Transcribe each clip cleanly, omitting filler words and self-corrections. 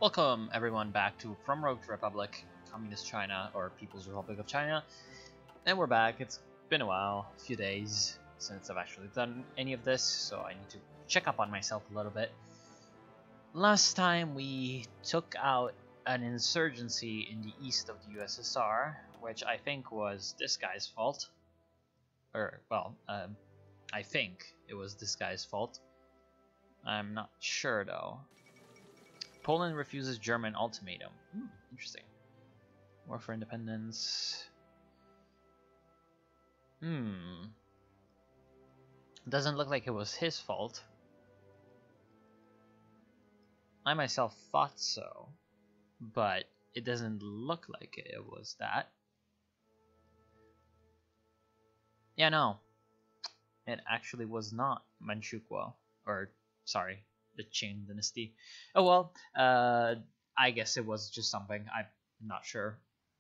Welcome everyone back to From Rogue to Republic, Communist China, or People's Republic of China. And we're back. It's been a while, a few days since I've actually done any of this, so I need to check up on myself a little bit. Last time we took out an insurgency in the east of the USSR, which I think was this guy's fault. I think it was this guy's fault. I'm not sure though. Poland refuses German ultimatum. Interesting. War for independence. Doesn't look like it was his fault. I myself thought so, but it doesn't look like it was that. Yeah, no. It actually was not Manchukuo. Or, sorry, the Qing dynasty. Oh well, I guess it was just something. I'm not sure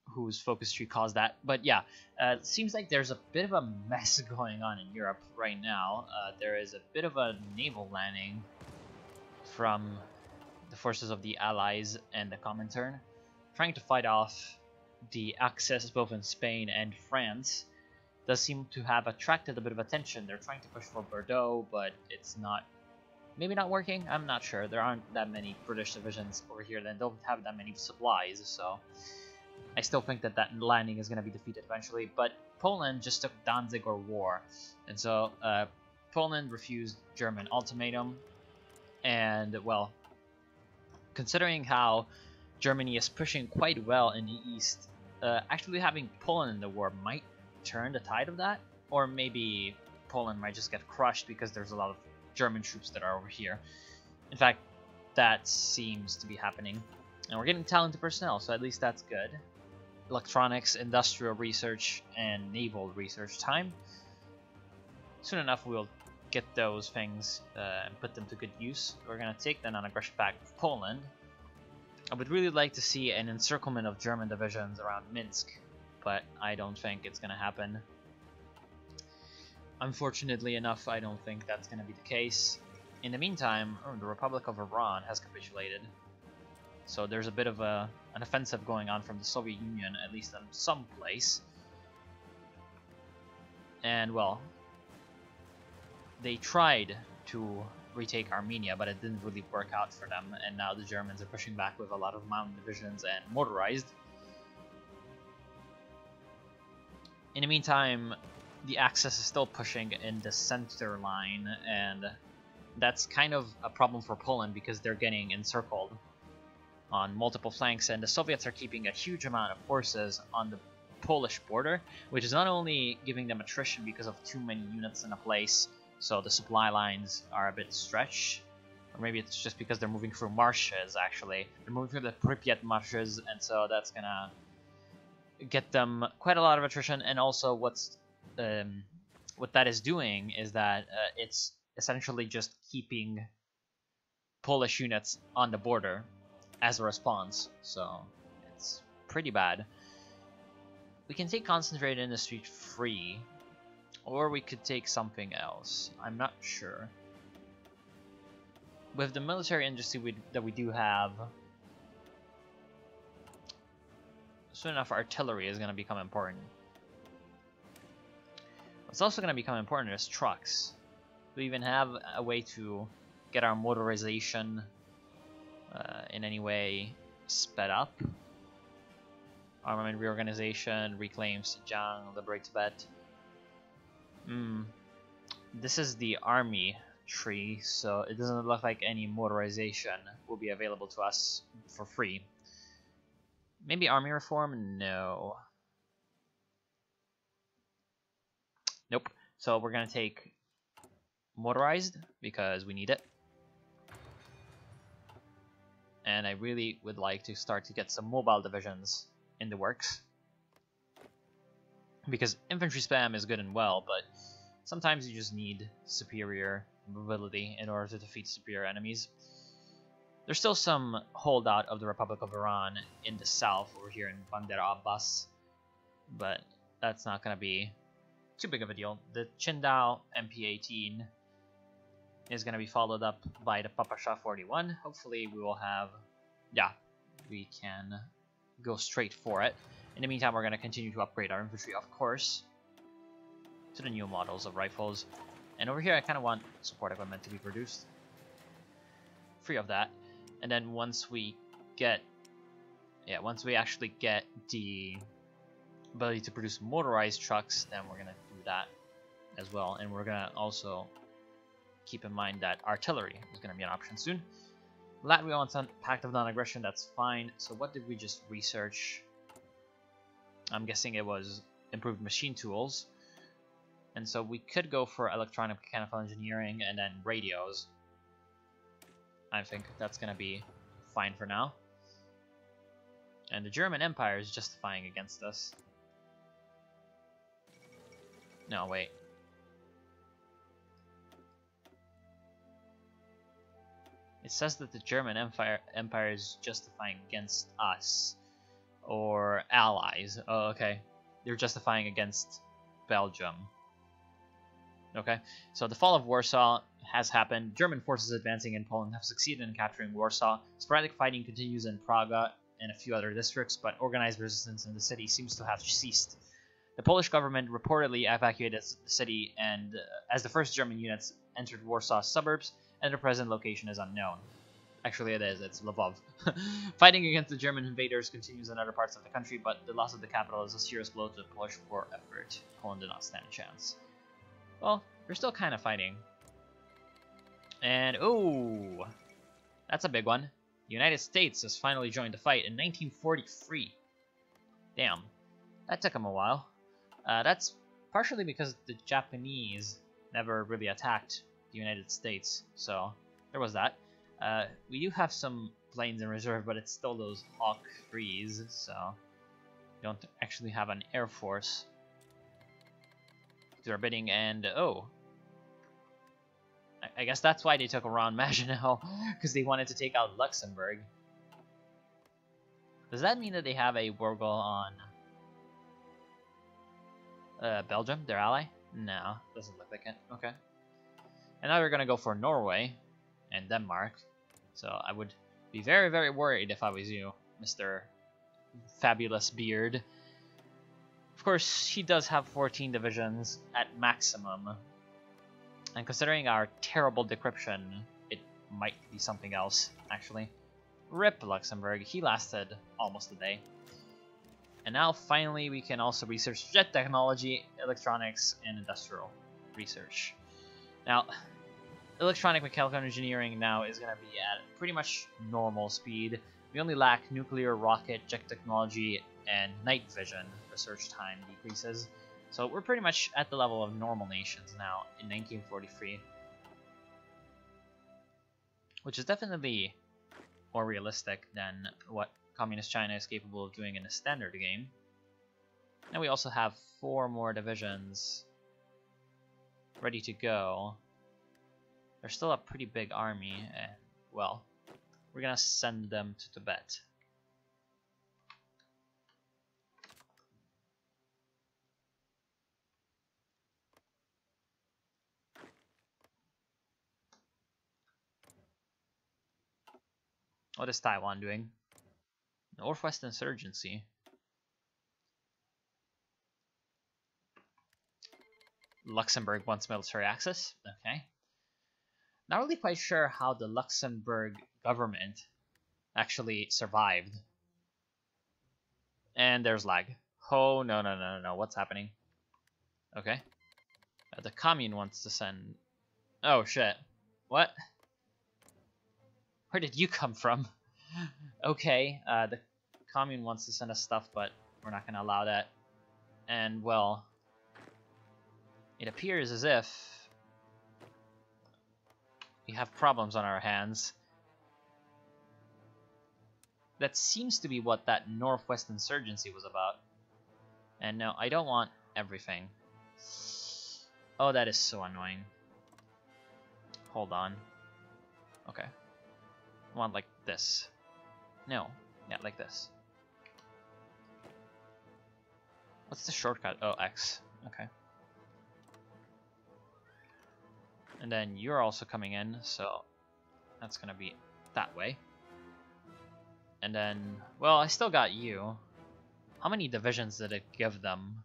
whose focus tree caused that, but yeah, it seems like there's a bit of a mess going on in Europe right now. There is a bit of a naval landing from the forces of the Allies and the Comintern, trying to fight off the Axis both in Spain and France. Does seem to have attracted a bit of attention. They're trying to push for Bordeaux, but it's not. Maybe not working, I'm not sure. There aren't that many British divisions over here that don't have that many supplies, so I still think that that landing is going to be defeated eventually. But Poland just took Danzig or war, and so Poland refused German ultimatum, and well, considering how Germany is pushing quite well in the east, actually having Poland in the war might turn the tide of that, or maybe Poland might just get crushed because there's a lot of German troops that are over here. In fact, that seems to be happening. And we're getting talented personnel, so at least that's good. Electronics, industrial research, and naval research time. Soon enough, we'll get those things and put them to good use. We're going to take them on aggression back to Poland. I would really like to see an encirclement of German divisions around Minsk, but I don't think it's going to happen. Unfortunately enough, I don't think that's going to be the case. In the meantime, the Republic of Iran has capitulated. So there's a bit of an offensive going on from the Soviet Union, at least in some place. And well, they tried to retake Armenia, but it didn't really work out for them. And now the Germans are pushing back with a lot of mountain divisions and motorized. In the meantime, the Axis is still pushing in the center line, and that's kind of a problem for Poland because they're getting encircled on multiple flanks, and the Soviets are keeping a huge amount of forces on the Polish border, which is not only giving them attrition because of too many units in a place, so the supply lines are a bit stretched, or maybe it's just because they're moving through marshes. Actually, they're moving through the Pripyat marshes, and so that's gonna get them quite a lot of attrition. And also what that is doing is that it's essentially just keeping Polish units on the border as a response, so it's pretty bad. We can take concentrated industry free, or we could take something else. I'm not sure. With the military industry that we do have, soon enough artillery is going to become important. What's also going to become important is trucks. We even have a way to get our motorization in any way sped up. Armament reorganization, reclaim Xinjiang, liberate Tibet. This is the army tree, so it doesn't look like any motorization will be available to us for free. Maybe army reform? No. Nope. So we're going to take motorized because we need it. And I really would like to start to get some mobile divisions in the works. Because infantry spam is good and well, but sometimes you just need superior mobility in order to defeat superior enemies. There's still some holdout of the Republic of Iran in the south over here in Bandar Abbas, but that's not going to be too big of a deal. The Qingdao MP-18 is going to be followed up by the Papasha 41. Hopefully we will have yeah, we can go straight for it. In the meantime, we're going to continue to upgrade our infantry, of course, to the new models of rifles. And over here, I kind of want support equipment to be produced. Free of that. And then once we get, once we actually get the ability to produce motorized trucks, then we're going to do that as well. And we're going to also keep in mind that artillery is going to be an option soon. Latvia wants a pact of non-aggression, that's fine. So what did we just research? I'm guessing it was improved machine tools. And so we could go for electronic mechanical engineering and then radios. I think that's going to be fine for now. And the German Empire is justifying against us. No, wait. It says that the German Empire is justifying against us. Or allies. Oh, okay. They're justifying against Belgium. Okay. So the fall of Warsaw has happened. German forces advancing in Poland have succeeded in capturing Warsaw. Sporadic fighting continues in Praga and a few other districts, but organized resistance in the city seems to have ceased. The Polish government reportedly evacuated the city, and as the first German units entered Warsaw's suburbs, and their present location is unknown. Actually, it is. It's Lvov. Fighting against the German invaders continues in other parts of the country, but the loss of the capital is a serious blow to the Polish war effort. Poland did not stand a chance. Well, we're still kind of fighting. And, ooh, that's a big one. The United States has finally joined the fight in 1943. Damn, that took them a while. That's partially because the Japanese never really attacked the United States, so there was that. We do have some planes in reserve, but it's still those Hawk 3s, so we don't actually have an air force to our bidding. And oh, I guess that's why they took around Maginot, because they wanted to take out Luxembourg. Does that mean that they have a war goal on Belgium, their ally? No, doesn't look like it. Okay. And now we're gonna go for Norway and Denmark. So I would be very, very worried if I was you, Mr. Fabulous Beard. Of course, he does have 14 divisions at maximum. And considering our terrible decryption, it might be something else, actually. RIP Luxembourg, he lasted almost a day. And now, finally, we can also research jet technology, electronics, and industrial research. Now, electronic mechanical engineering now is going to be at pretty much normal speed. We only lack nuclear, rocket, jet technology, and night vision. Research time decreases. So we're pretty much at the level of normal nations now in 1943. Which is definitely more realistic than what Communist China is capable of doing in a standard game. And we also have 4 more divisions ready to go. They're still a pretty big army, and, well, we're gonna send them to Tibet. What is Taiwan doing? Northwest Insurgency. Luxembourg wants military access. Okay. Not really quite sure how the Luxembourg government actually survived. And there's lag. Oh, no. What's happening? Okay. The commune wants to send... Oh, shit. What? Where did you come from? Okay, the commune wants to send us stuff, but we're not going to allow that. And, well, it appears as if we have problems on our hands. That seems to be what that Northwest Insurgency was about. And no, I don't want everything. Oh, that is so annoying. Hold on. Okay. I want like this. No. Yeah, like this. What's the shortcut? Oh, X. Okay. And then you're also coming in, so that's gonna be that way. And then, well, I still got you. How many divisions did it give them?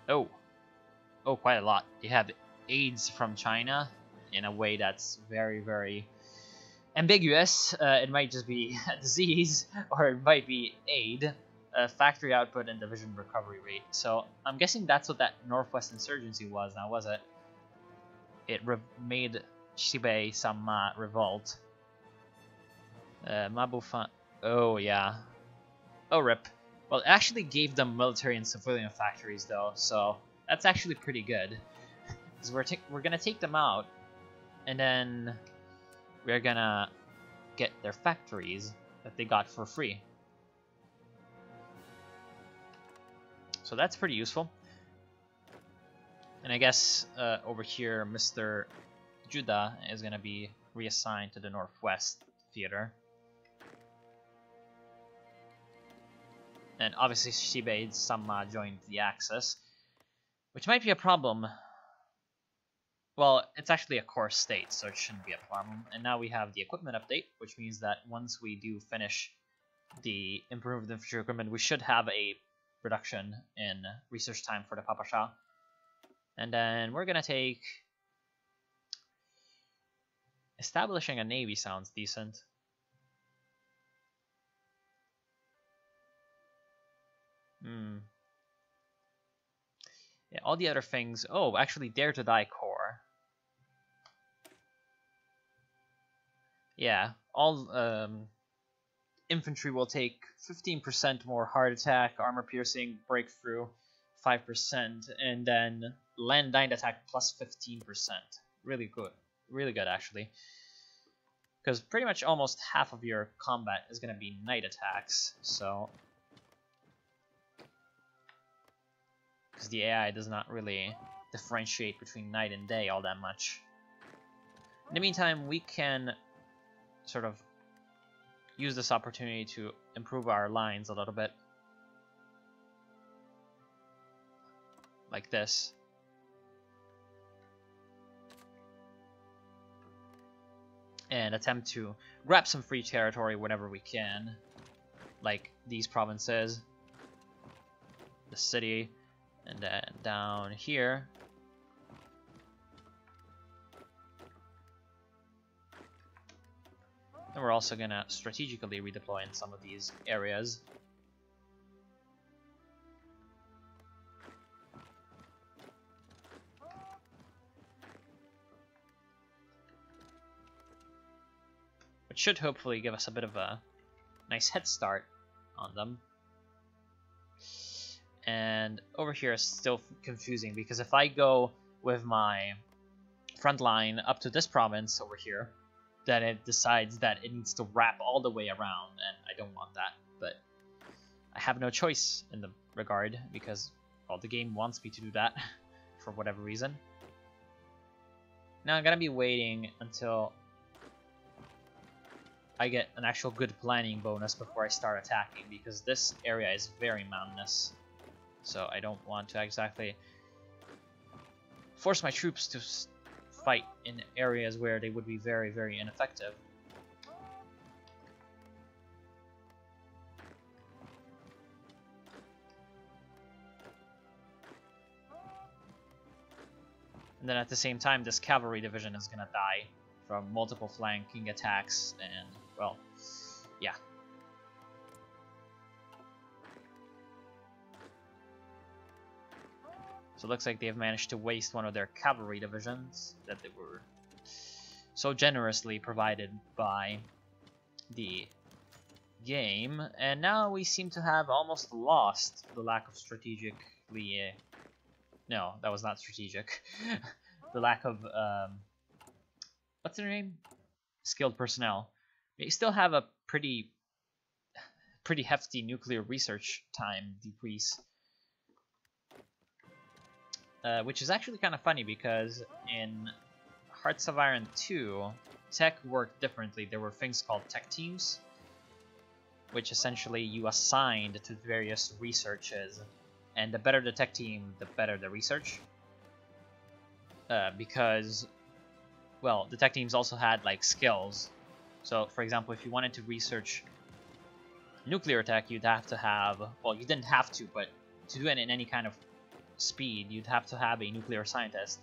Oh, quite a lot. You have aids from China in a way that's very, very ambiguous. It might just be a disease, or it might be aid, factory output, and division recovery rate. So I'm guessing that's what that Northwest Insurgency was. Now, was it? It made XiBei some revolt. Mabufan. Oh yeah. Oh rip. Well, it actually gave them military and civilian factories though, so that's actually pretty good. Because we're gonna take them out, and then we're gonna get their factories that they got for free. So that's pretty useful. And I guess over here, Mr. Judah is gonna be reassigned to the Northwest Theater. And obviously XiBei somehow joined the Axis, which might be a problem. Well, it's actually a core state, so it shouldn't be a problem. And now we have the equipment update, which means that once we do finish the improved infantry equipment, we should have a reduction in research time for the Papa Shah. And then we're gonna take... Establishing a navy sounds decent. Yeah, all the other things... Oh, actually, Dare to Die Corps. Yeah, all infantry will take 15% more heart attack, armor piercing, breakthrough, 5%, and then land dying attack plus 15%. Really good. Really good, actually. Because pretty much almost half of your combat is going to be night attacks, so... Because the AI does not really differentiate between night and day all that much. In the meantime, we can sort of use this opportunity to improve our lines a little bit. Like this. And attempt to grab some free territory whenever we can. Like these provinces. The city. And then down here. And we're also gonna strategically redeploy in some of these areas. Which should hopefully give us a bit of a nice head start on them. And over here is still confusing because if I go with my front line up to this province over here, then it decides that it needs to wrap all the way around, and I don't want that. But I have no choice in the regard because, well, the game wants me to do that for whatever reason. Now I'm gonna be waiting until I get an actual good planning bonus before I start attacking, because this area is very mountainous. So I don't want to exactly force my troops to fight in areas where they would be very, very ineffective. And then at the same time, this cavalry division is gonna die from multiple flanking attacks, and, well, yeah. So it looks like they've managed to waste one of their cavalry divisions that they were so generously provided by the game. And now we seem to have almost lost the lack of strategically... no, that was not strategic. The lack of... what's their name? Skilled personnel. They still have a pretty hefty nuclear research time decrease. Which is actually kind of funny because in Hearts of Iron 2, tech worked differently. There were things called tech teams, which essentially you assigned to various researches, and the better the tech team, the better the research. Because, well, the tech teams also had like skills So, for example, if you wanted to research nuclear tech, you'd have to have, well, you didn't have to, but to do it in any kind of speed, you'd have to have a nuclear scientist.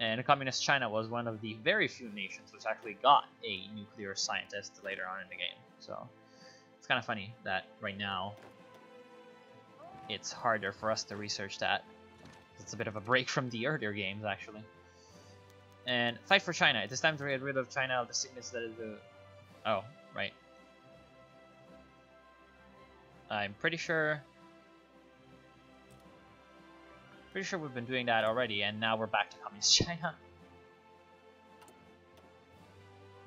And Communist China was one of the very few nations which actually got a nuclear scientist later on in the game. So it's kind of funny that right now it's harder for us to research that. It's a bit of a break from the earlier games, actually. And fight for China. It is time to get rid of China of the sickness that is the... Oh, right. I'm pretty sure we've been doing that already, and now we're back to Communist China.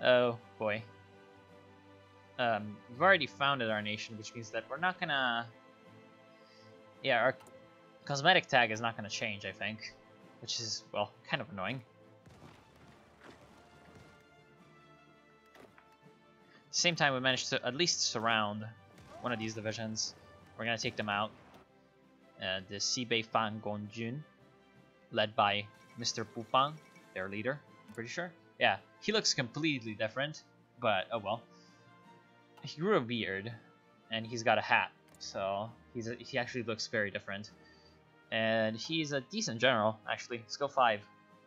Oh boy. We've already founded our nation, which means that we're not gonna... Yeah, our cosmetic tag is not gonna change, I think. Which is, well, kind of annoying. At the same time, we managed to at least surround one of these divisions. We're gonna take them out. The XiBei Fan Gongjun, led by Mr. Pufang, their leader, I'm pretty sure. Yeah, he looks completely different, but oh well. He grew a beard, and he's got a hat, so he actually looks very different. And he's a decent general, actually. Skill 5,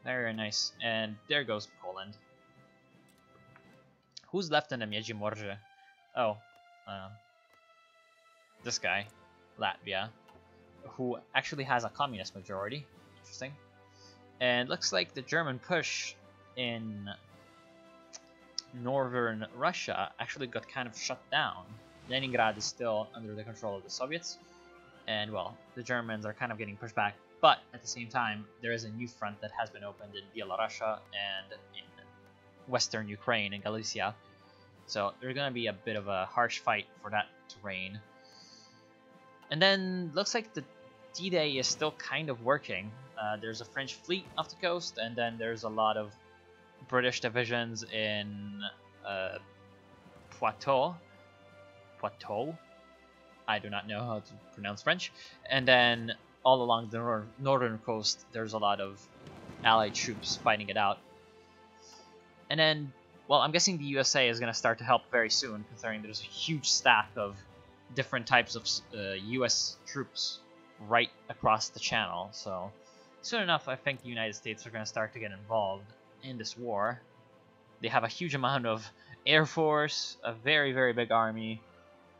very nice. And there goes Poland. Who's left in the Miedzimorze? Oh, this guy, Latvia, who actually has a communist majority. Interesting. And looks like the German push in northern Russia actually got kind of shut down. Leningrad is still under the control of the Soviets, and well, the Germans are kind of getting pushed back, but at the same time there is a new front that has been opened in Byelorussia and in western Ukraine and Galicia, so there's going to be a bit of a harsh fight for that terrain. And then looks like the D-Day is still kind of working. There's a French fleet off the coast, and then there's a lot of British divisions in Poitou. I do not know how to pronounce French. And then all along the northern coast, there's a lot of Allied troops fighting it out. And then, well, I'm guessing the USA is going to start to help very soon, considering there's a huge stack of different types of US troops right across the channel. So soon enough, I think the United States are going to start to get involved in this war. They have a huge amount of air force, a very, very big army,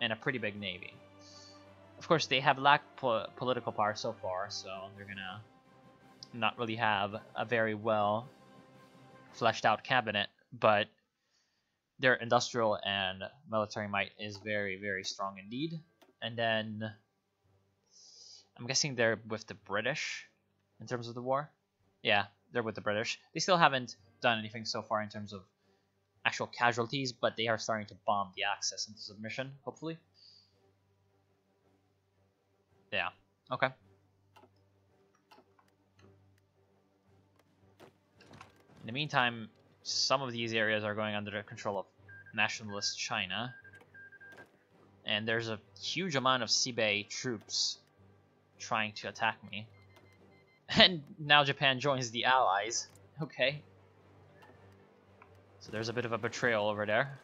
and a pretty big navy. Of course, they have lacked political power so far, so they're going to not really have a very well fleshed out cabinet, but their industrial and military might is very, very strong indeed. And then I'm guessing they're with the British in terms of the war. Yeah, they're with the British. They still haven't done anything so far in terms of actual casualties, but they are starting to bomb the Axis into submission, hopefully. Yeah, okay. In the meantime, some of these areas are going under the control of nationalist China, and there's a huge amount of XiBei troops trying to attack me. And now Japan joins the Allies. Okay. So there's a bit of a betrayal over there.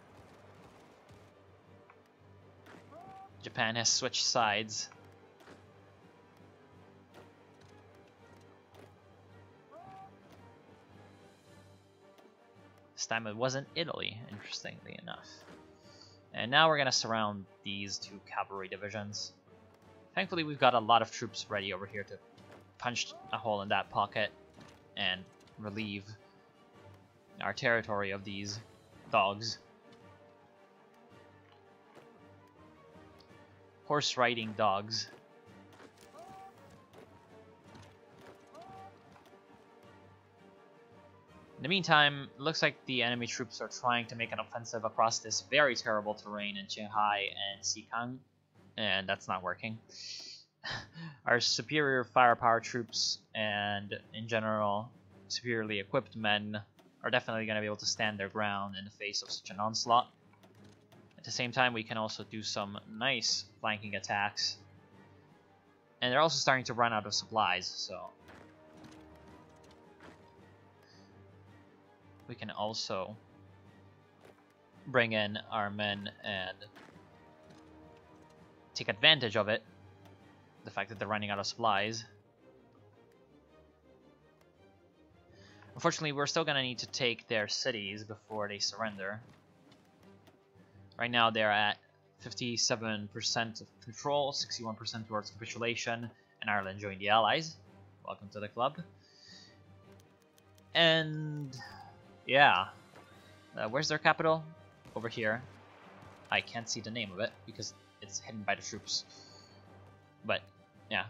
Japan has switched sides. This time it wasn't Italy, interestingly enough. And now we're going to surround these two cavalry divisions. Thankfully, we've got a lot of troops ready over here to punch a hole in that pocket and relieve our territory of these dogs. Horse riding dogs. In the meantime, it looks like the enemy troops are trying to make an offensive across this very terrible terrain in Qinghai and Xikang, and that's not working. Our superior firepower troops and, in general, superiorly equipped men are definitely going to be able to stand their ground in the face of such an onslaught. At the same time, we can also do some nice flanking attacks. And they're also starting to run out of supplies, so we can also bring in our men and take advantage of it. The fact that they're running out of supplies. Unfortunately, we're still gonna need to take their cities before they surrender. Right now, they're at 57% of control, 61% towards capitulation, and Ireland joined the Allies. Welcome to the club. And yeah, where's their capital? Over here. I can't see the name of it because it's hidden by the troops. But yeah,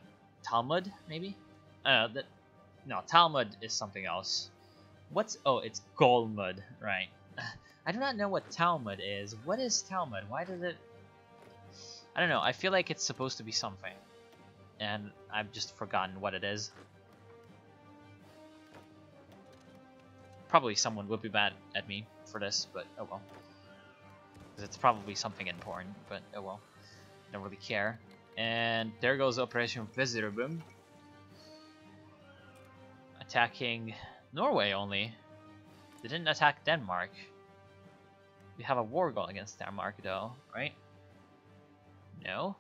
Talmud maybe? No, Talmud is something else. It's Golmud, right? I do not know what Talmud is. What is Talmud? Why does it... I don't know, I feel like it's supposed to be something. And I've just forgotten what it is. Probably someone would be mad at me for this, but oh well. Because it's probably something important, but oh well. Don't really care. And there goes Operation Visitorboom. Attacking Norway only. They didn't attack Denmark. We have a war goal against Denmark though, right? No?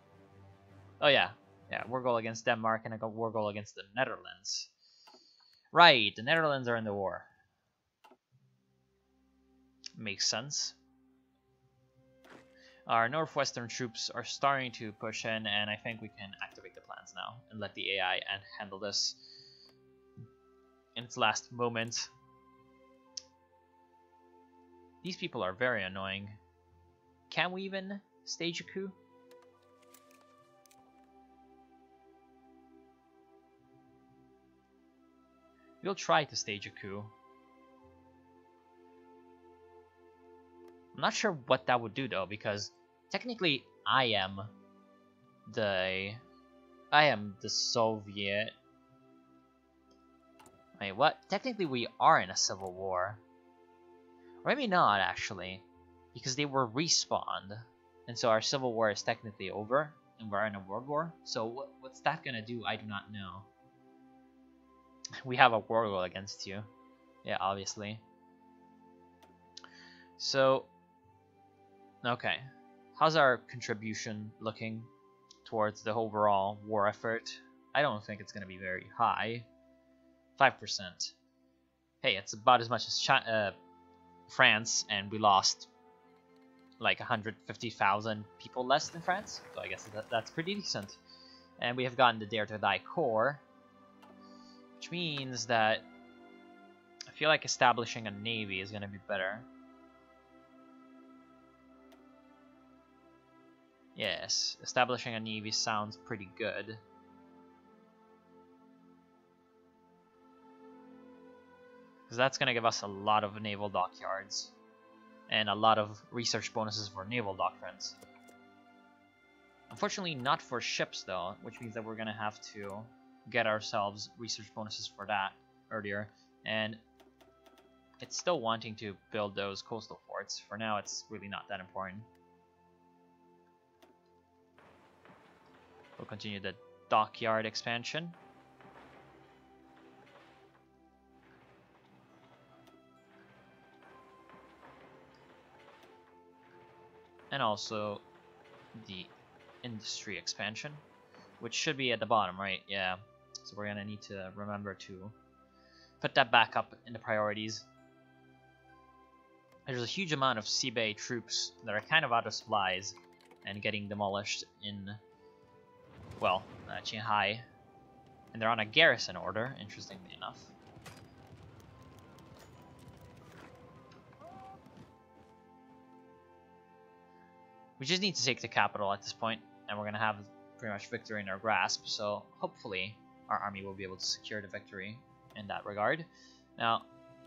Oh yeah. Yeah, war goal against Denmark and a war goal against the Netherlands. Right, the Netherlands are in the war. Makes sense. Our northwestern troops are starting to push in, and I think we can activate the plans now and let the AI handle this in its last moment. These people are very annoying. Can we even stage a coup? We'll try to stage a coup. I'm not sure what that would do though, because technically I am the Soviet. Wait, what? Technically we are in a civil war. Or maybe not actually, because they were respawned, and so our civil war is technically over, and we're in a world war. So what's that gonna do? I do not know. We have a war goal against you. Yeah, obviously. So, okay. How's our contribution looking towards the overall war effort? I don't think it's going to be very high. 5%. Hey, it's about as much as France, and we lost like 150,000 people less than France. So I guess that's pretty decent. And we have gotten the Dare to Die core, which means that I feel like establishing a navy is going to be better. Yes, establishing a navy sounds pretty good. Because that's going to give us a lot of naval dockyards. And a lot of research bonuses for naval doctrines. Unfortunately not for ships though, which means that we're going to have to get ourselves research bonuses for that earlier. And it's still wanting to build those coastal forts. For now it's really not that important. We'll continue the dockyard expansion. And also the industry expansion, which should be at the bottom, right? Yeah. So we're gonna need to remember to put that back up in the priorities. There's a huge amount of XiBei troops that are kind of out of supplies and getting demolished in, well, Qinghai. And they're on a garrison order, interestingly enough. We just need to take the capital at this point, and we're going to have pretty much victory in our grasp, so hopefully our army will be able to secure the victory in that regard. Now,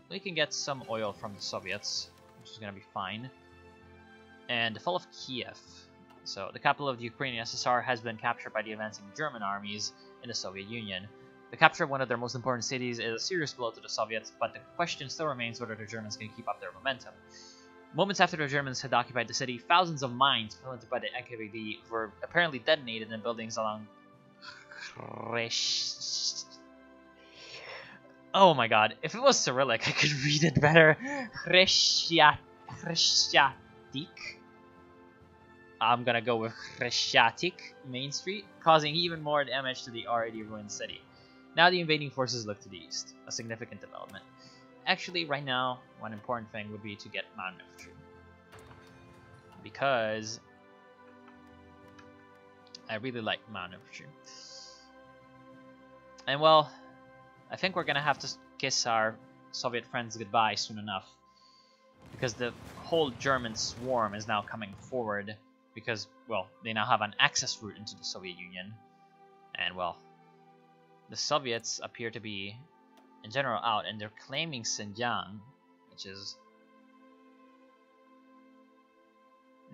we can get some oil from the Soviets, which is going to be fine. And the fall of Kiev. So, the capital of the Ukrainian SSR has been captured by the advancing German armies in the Soviet Union. The capture of one of their most important cities is a serious blow to the Soviets, but the question still remains whether the Germans can keep up their momentum. Moments after the Germans had occupied the city, thousands of mines planted by the NKVD were apparently detonated in buildings along... Oh my god, if it was Cyrillic, I could read it better. I'm gonna go with Chrestiatic Main Street, causing even more damage to the already ruined city. Now the invading forces look to the east, a significant development. Actually, right now, one important thing would be to get mountain infantry. Because I really like mountain infantry. And well, I think we're gonna have to kiss our Soviet friends goodbye soon enough. Because the whole German swarm is now coming forward. Because, well, they now have an access route into the Soviet Union. And, well, the Soviets appear to be, in general, out. And they're claiming Xinjiang, which is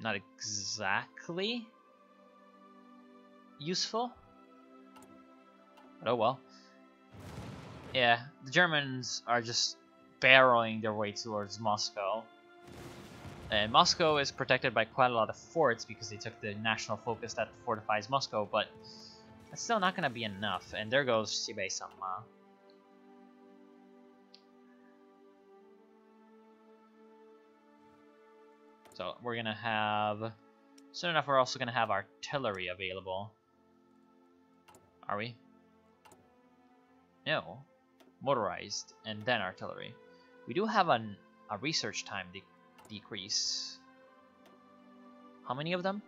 not exactly useful. But oh well. Yeah, the Germans are just barreling their way towards Moscow. And Moscow is protected by quite a lot of forts because they took the national focus that fortifies Moscow, but that's still not going to be enough. And there goes XiBei-sama. So we're going to have... Soon enough, we're also going to have artillery available. Are we? No. Motorized, and then artillery. We do have a research time decrease. How many of them?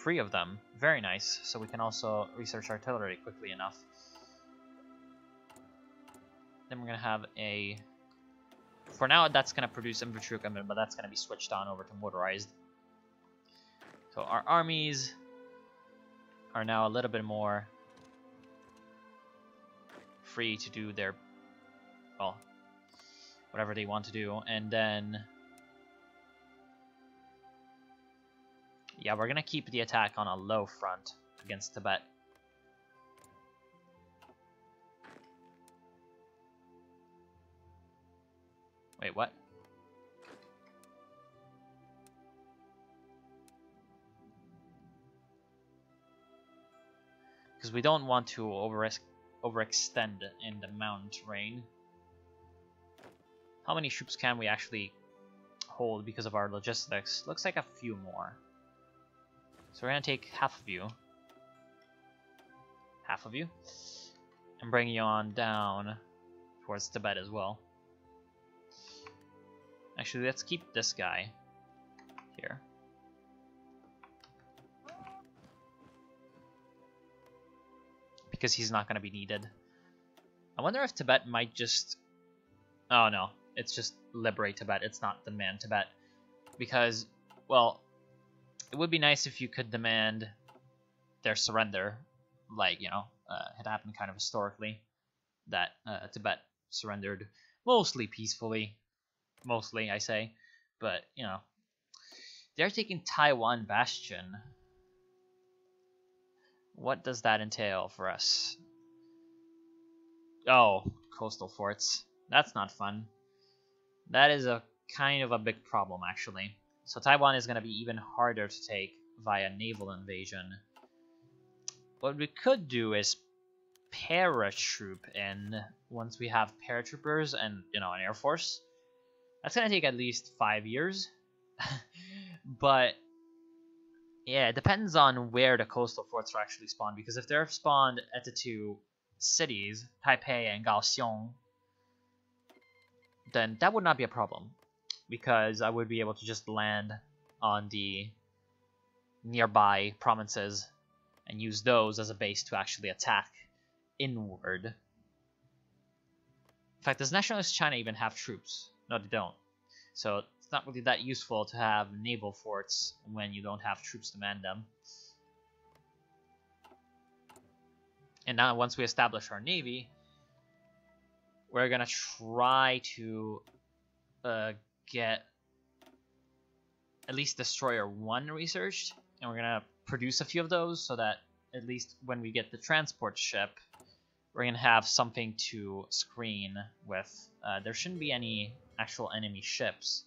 3 of them. Very nice. So we can also research artillery quickly enough. Then we're going to have a... For now, that's going to produce infantry equipment, but that's going to be switched on over to motorized. So our armies are now a little bit more free to do their, well, whatever they want to do. And then, yeah, we're gonna keep the attack on a low front against Tibet. Wait, what? Because we don't want to overextend in the mountain terrain. How many troops can we actually hold because of our logistics? Looks like a few more. So we're gonna take half of you, and bring you on down towards Tibet as well. Actually, let's keep this guy here. Because he's not going to be needed. I wonder if Tibet might just... Oh no, it's just liberate Tibet, it's not demand Tibet. Because, well, it would be nice if you could demand their surrender. Like, you know, it happened kind of historically. That Tibet surrendered mostly peacefully. Mostly, I say. But, you know, they're taking Taiwan Bastion. What does that entail for us? Oh, coastal forts. That's not fun. That is a kind of a big problem, actually. So Taiwan is going to be even harder to take via naval invasion. What we could do is paratroop in once we have paratroopers and, you know, an air force. That's going to take at least 5 years. But yeah, it depends on where the coastal forts are actually spawned, because if they're spawned at the 2 cities, Taipei and Kaohsiung, then that would not be a problem, because I would be able to just land on the nearby provinces and use those as a base to actually attack inward. In fact, does Nationalist China even have troops? No, they don't. So it's not really that useful to have naval forts when you don't have troops to man them. And now once we establish our navy, we're gonna try to get at least Destroyer 1 researched, and we're gonna produce a few of those so that at least when we get the transport ship, we're gonna have something to screen with. There shouldn't be any actual enemy ships.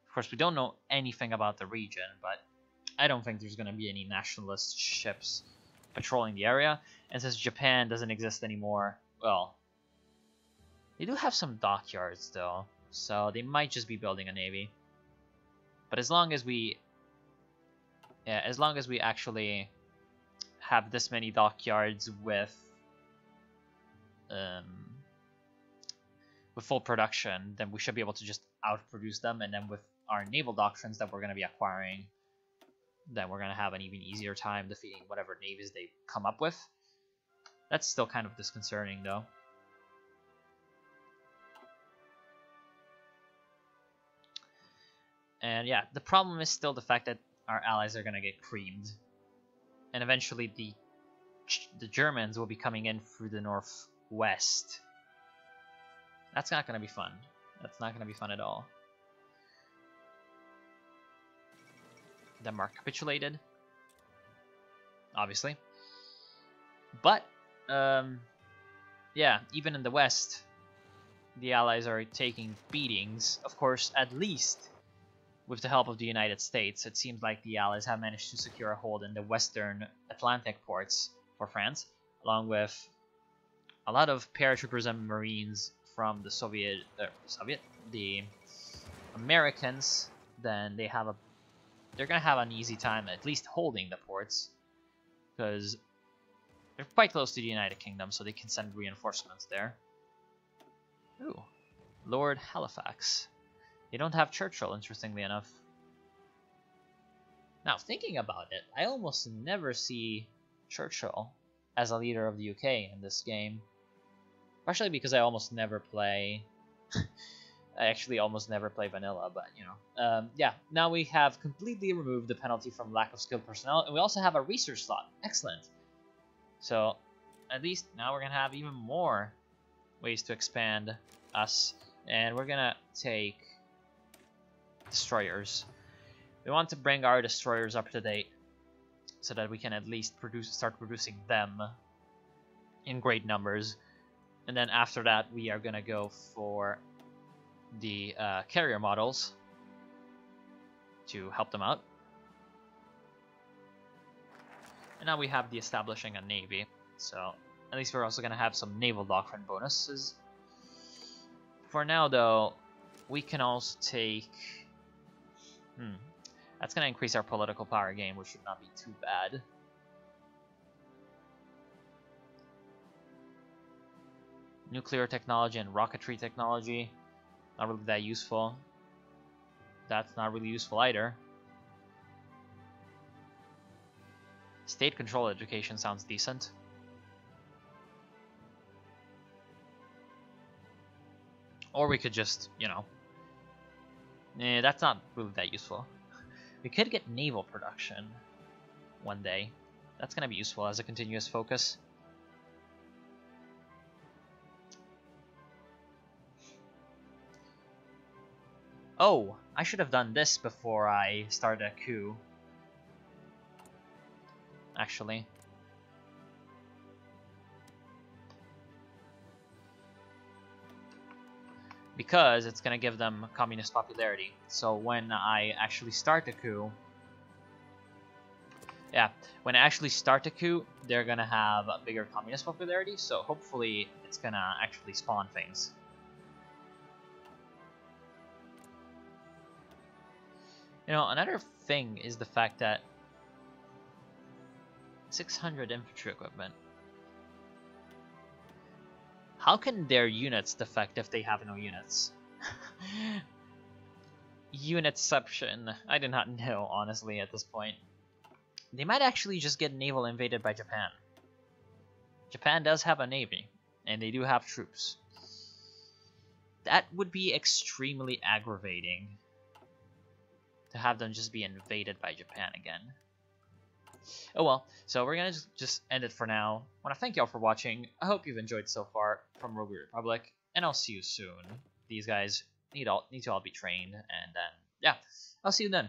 Of course, we don't know anything about the region, but I don't think there's gonna be any nationalist ships patrolling the area. And since Japan doesn't exist anymore, well, they do have some dockyards though, so they might just be building a navy. But as long as we actually have this many dockyards with full production, then we should be able to just outproduce them. And then with our naval doctrines that we're going to be acquiring, then we're going to have an even easier time defeating whatever navies they come up with. That's still kind of disconcerting, though. And yeah, the problem is still the fact that our allies are going to get creamed. And eventually the Germans will be coming in through the northwest. That's not going to be fun. That's not going to be fun at all. Denmark capitulated, obviously. But, yeah, even in the west, the Allies are taking beatings. Of course, at least with the help of the United States, it seems like the Allies have managed to secure a hold in the western Atlantic ports for France, along with a lot of paratroopers and Marines from the the Americans. Then they're gonna have an easy time at least holding the ports, because they're quite close to the United Kingdom, so they can send reinforcements there. Ooh, Lord Halifax. They don't have Churchill, interestingly enough. Now, thinking about it, I almost never see Churchill as a leader of the UK in this game. Partially because I almost never play... I actually almost never play vanilla, but, you know. Yeah, now we have completely removed the penalty from lack of skilled personnel, and we also have a research slot. Excellent. So, at least now we're going to have even more ways to expand us. And we're going to take destroyers. We want to bring our destroyers up to date so that we can at least start producing them in great numbers. And then after that, we are going to go for the carrier models to help them out. And now we have the establishing a navy, so at least we're also going to have some naval doctrine bonuses. For now, though, we can also take... that's going to increase our political power again, which should not be too bad. Nuclear technology and rocketry technology, not really that useful. That's not really useful either. State control education sounds decent. Or we could just, you know... that's not really that useful. We could get naval production one day. That's going to be useful as a continuous focus. Oh, I should have done this before I started a coup. Actually. Because it's going to give them communist popularity. So when I actually start a coup... Yeah, when I actually start a coup, they're going to have a bigger communist popularity. So hopefully it's going to actually spawn things. You know, another thing is the fact that 600 infantry equipment. How can their units defect if they have no units? Unitception. I do not know, honestly, at this point. They might actually just get naval invaded by Japan. Japan does have a navy, and they do have troops. That would be extremely aggravating. To have them just be invaded by Japan again. Oh well, so we're gonna just end it for now. I want to thank y'all for watching. I hope you've enjoyed so far from Rogue Republic, and I'll see you soon. These guys need to all be trained, and then yeah, I'll see you then.